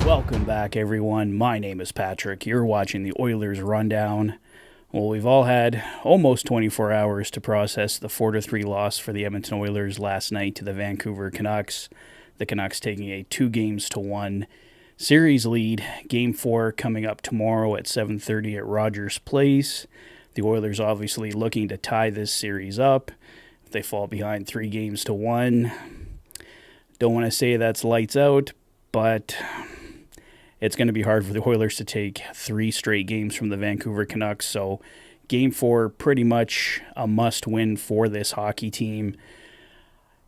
Welcome back, everyone. My name is Patrick. You're watching the Oilers Rundown. Well, we've all had almost 24 hours to process the 4-3 loss for the Edmonton Oilers last night to the Vancouver Canucks. The Canucks taking a 2-1 series lead. Game 4 coming up tomorrow at 7:30 at Rogers Place. The Oilers obviously looking to tie this series up. If they fall behind 3-1, don't want to say that's lights out, but it's going to be hard for the Oilers to take 3 straight games from the Vancouver Canucks. So Game 4, pretty much a must-win for this hockey team.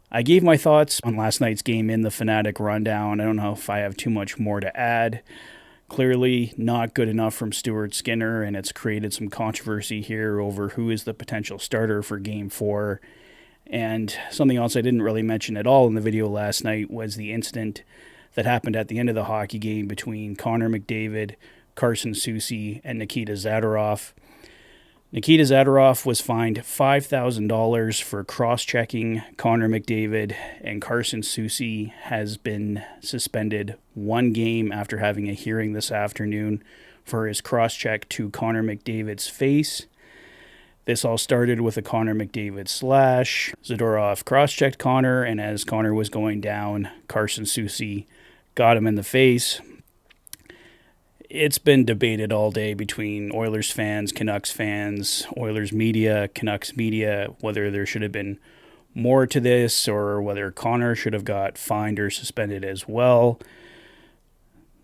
I gave my thoughts on last night's game in the Fanatic Rundown. I don't know if I have too much more to add. Clearly not good enough from Stuart Skinner, and it's created some controversy here over who is the potential starter for Game 4. And something else I didn't really mention at all in the video last night was the incident that happened at the end of the hockey game between Connor McDavid, Carson Soucy, and Nikita Zadorov. Nikita Zadorov was fined $5,000 for cross-checking Connor McDavid, and Carson Soucy has been suspended 1 game after having a hearing this afternoon for his cross-check to Connor McDavid's face. This all started with a Connor McDavid slash. Zadorov cross-checked Connor, and as Connor was going down, Carson Soucy got him in the face. It's been debated all day between Oilers fans, Canucks fans, Oilers media, Canucks media, whether there should have been more to this or whether Connor should have got fined or suspended as well.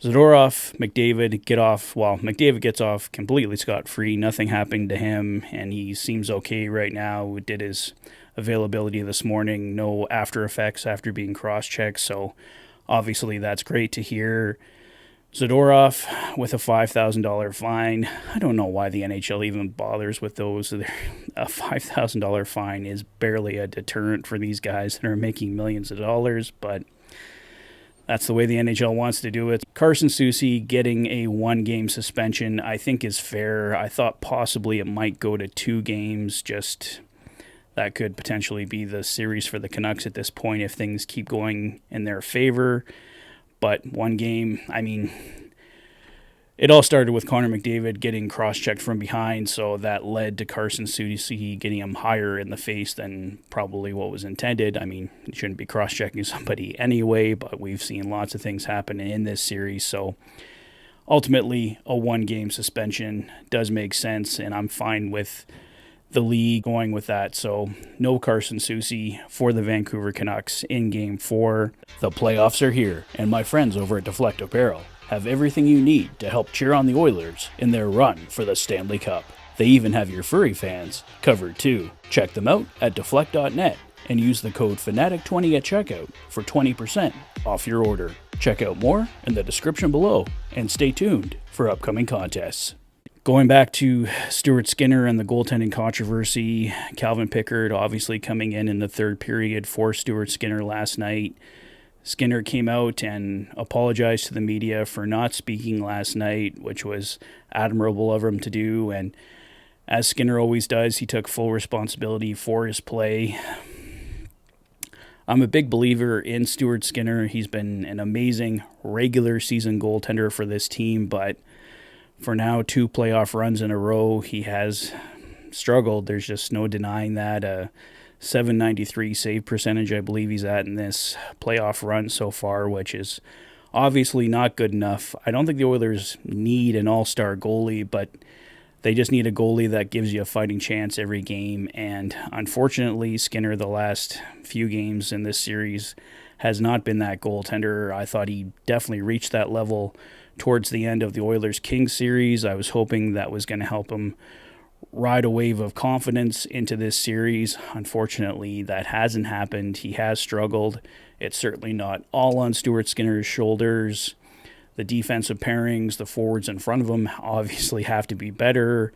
Zadorov, McDavid McDavid gets off completely scot-free. Nothing happened to him, and he seems okay right now. He did his availability this morning. No after effects after being cross-checked, so obviously that's great to hear. Zadorov with a $5,000 fine. I don't know why the NHL even bothers with those. A $5,000 fine is barely a deterrent for these guys that are making millions of dollars, but that's the way the NHL wants to do it. Carson Soucy getting a 1-game suspension I think is fair. I thought possibly it might go to 2 games. Just that could potentially be the series for the Canucks at this point if things keep going in their favor. But 1 game, I mean, it all started with Connor McDavid getting cross-checked from behind, so that led to Carson Soucy getting him higher in the face than probably what was intended. I mean, you shouldn't be cross-checking somebody anyway, but we've seen lots of things happen in this series, so ultimately a 1-game suspension does make sense, and I'm fine with the league going with that. So no Carson Soucy for the Vancouver Canucks in Game 4. The playoffs are here, and my friends over at Deflect Apparel have everything you need to help cheer on the Oilers in their run for the Stanley Cup. They even have your furry fans covered too. Check them out at deflect.net and use the code FANATIC20 at checkout for 20% off your order. Check out more in the description below and stay tuned for upcoming contests. Going back to Stuart Skinner and the goaltending controversy, Calvin Pickard obviously coming in the third period for Stuart Skinner last night. Skinner came out and apologized to the media for not speaking last night, which was admirable of him to do. And as Skinner always does, he took full responsibility for his play. I'm a big believer in Stuart Skinner. He's been an amazing regular season goaltender for this team, but for now, 2 playoff runs in a row, he has struggled. There's just no denying that. A .793 save percentage, I believe he's at in this playoff run so far, which is obviously not good enough. I don't think the Oilers need an all-star goalie, but they just need a goalie that gives you a fighting chance every game. And unfortunately, Skinner, the last few games in this series, has not been that goaltender. I thought he definitely reached that level towards the end of the Oilers-Kings series. I was hoping that was going to help him ride a wave of confidence into this series. Unfortunately, that hasn't happened. He has struggled. It's certainly not all on Stuart Skinner's shoulders. The defensive pairings, the forwards in front of him, obviously have to be better.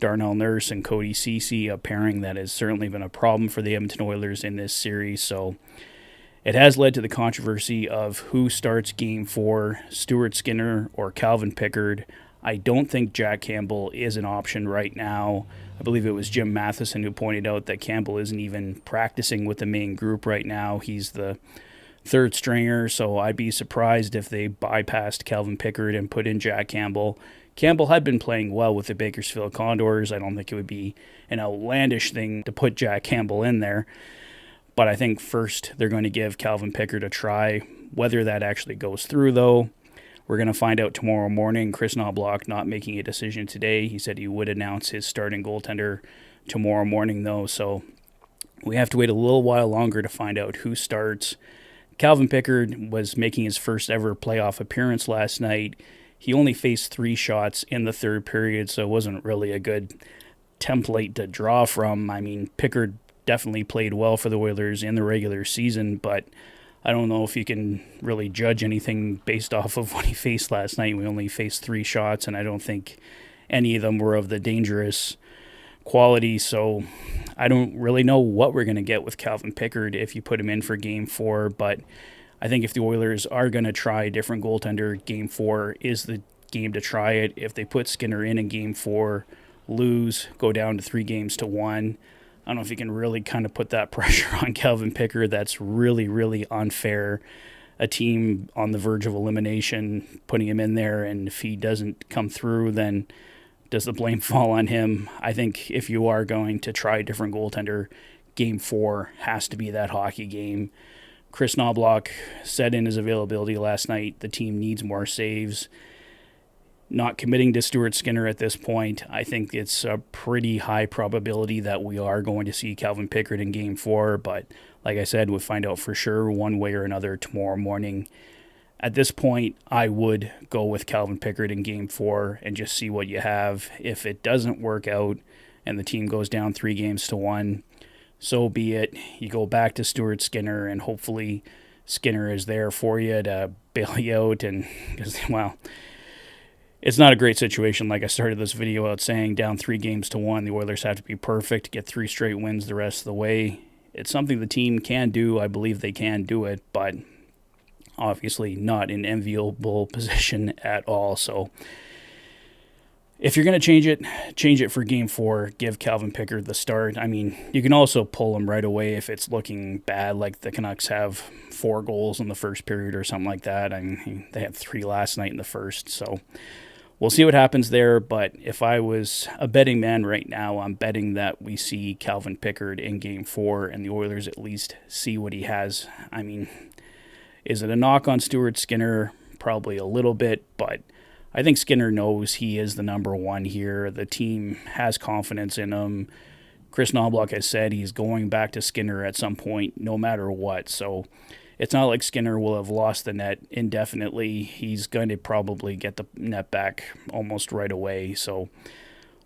Darnell Nurse and Cody Ceci, a pairing that has certainly been a problem for the Edmonton Oilers in this series. So it has led to the controversy of who starts Game 4, Stuart Skinner or Calvin Pickard. I don't think Jack Campbell is an option right now. I believe it was Jim Matheson who pointed out that Campbell isn't even practicing with the main group right now. He's the third stringer, so I'd be surprised if they bypassed Calvin Pickard and put in Jack Campbell. Campbell had been playing well with the Bakersfield Condors. I don't think it would be an outlandish thing to put Jack Campbell in there. But I think first they're going to give Calvin Pickard a try. Whether that actually goes through, though, we're going to find out tomorrow morning. Chris Knobloch not making a decision today. He said he would announce his starting goaltender tomorrow morning, though. So we have to wait a little while longer to find out who starts. Calvin Pickard was making his first ever playoff appearance last night. He only faced 3 shots in the third period, so it wasn't really a good template to draw from. I mean, Pickard definitely played well for the Oilers in the regular season, but I don't know if you can really judge anything based off of what he faced last night. We only faced 3 shots, and I don't think any of them were of the dangerous quality, so I don't really know what we're going to get with Calvin Pickard if you put him in for Game 4, but I think if the Oilers are going to try a different goaltender, Game 4 is the game to try it. If they put Skinner in Game 4, lose, go down to 3-1, I don't know if you can really kind of put that pressure on Calvin Pickard. That's really, really unfair. A team on the verge of elimination, putting him in there, and if he doesn't come through, then does the blame fall on him? I think if you are going to try a different goaltender, Game 4 has to be that hockey game. Chris Knobloch said in his availability last night the team needs more saves. Not committing to Stuart Skinner at this point, I think it's a pretty high probability that we are going to see Calvin Pickard in Game 4, but like I said, we'll find out for sure one way or another tomorrow morning. At this point, I would go with Calvin Pickard in Game 4 and just see what you have. If it doesn't work out and the team goes down 3-1, so be it. You go back to Stuart Skinner, and hopefully Skinner is there for you to bail you out. And because, well, it's not a great situation. Like I started this video out saying, down 3-1, the Oilers have to be perfect, get 3 straight wins the rest of the way. It's something the team can do. I believe they can do it, but obviously not in enviable position at all. So if you're going to change it for Game 4. Give Calvin Pickard the start. I mean, you can also pull him right away if it's looking bad, like the Canucks have 4 goals in the first period or something like that. I mean, they had 3 last night in the first. So we'll see what happens there. But if I was a betting man right now, I'm betting that we see Calvin Pickard in Game 4 and the Oilers at least see what he has. I mean, is it a knock on Stuart Skinner? Probably a little bit, but I think Skinner knows he is the number 1 here. The team has confidence in him. Chris Knobloch has said he's going back to Skinner at some point, no matter what. So it's not like Skinner will have lost the net indefinitely. He's going to probably get the net back almost right away. So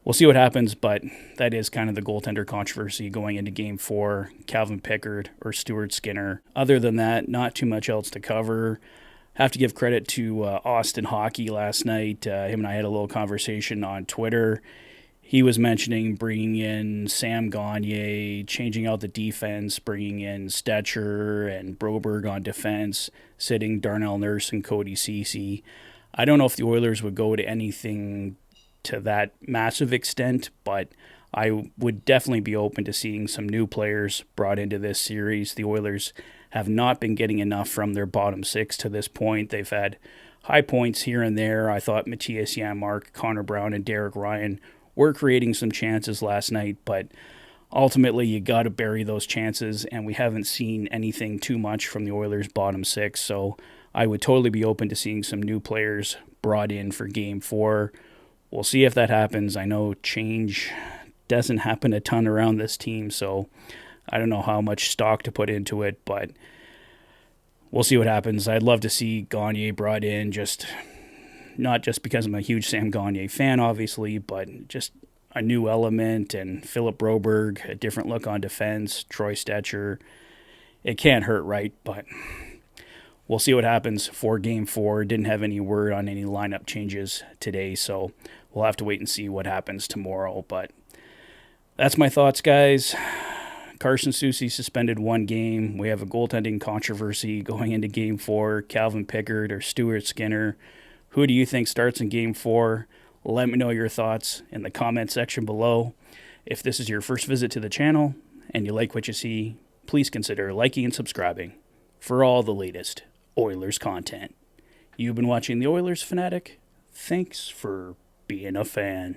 we'll see what happens, but that is kind of the goaltender controversy going into Game 4, Calvin Pickard or Stuart Skinner. Other than that, not too much else to cover. Have to give credit to Austin Hockey last night. Him and I had a little conversation on Twitter. He was mentioning bringing in Sam Gagner, changing out the defense, bringing in Stetcher and Broberg on defense, sitting Darnell Nurse and Cody Soucy. I don't know if the Oilers would go to anything to that massive extent, but I would definitely be open to seeing some new players brought into this series. The Oilers have not been getting enough from their bottom 6 to this point. They've had high points here and there. I thought Matthias Janmark, Connor Brown, and Derek Ryan were creating some chances last night, but ultimately you got to bury those chances, and we haven't seen anything too much from the Oilers' bottom 6, so I would totally be open to seeing some new players brought in for Game 4. We'll see if that happens. I know change doesn't happen a ton around this team, so I don't know how much stock to put into it, but we'll see what happens. I'd love to see Gagner brought in, not just because I'm a huge Sam Gagner fan, obviously, but just a new element, and Philip Broberg, a different look on defense, Troy Stetcher. It can't hurt, right? But we'll see what happens for Game 4. Didn't have any word on any lineup changes today, so we'll have to wait and see what happens tomorrow. But that's my thoughts, guys. Carson Soucy suspended 1 game. We have a goaltending controversy going into Game 4. Calvin Pickard or Stuart Skinner. Who do you think starts in Game 4? Let me know your thoughts in the comment section below. If this is your first visit to the channel and you like what you see, please consider liking and subscribing. for all the latest Oilers content. You've been watching the Oilers Fanatic. Thanks for being a fan.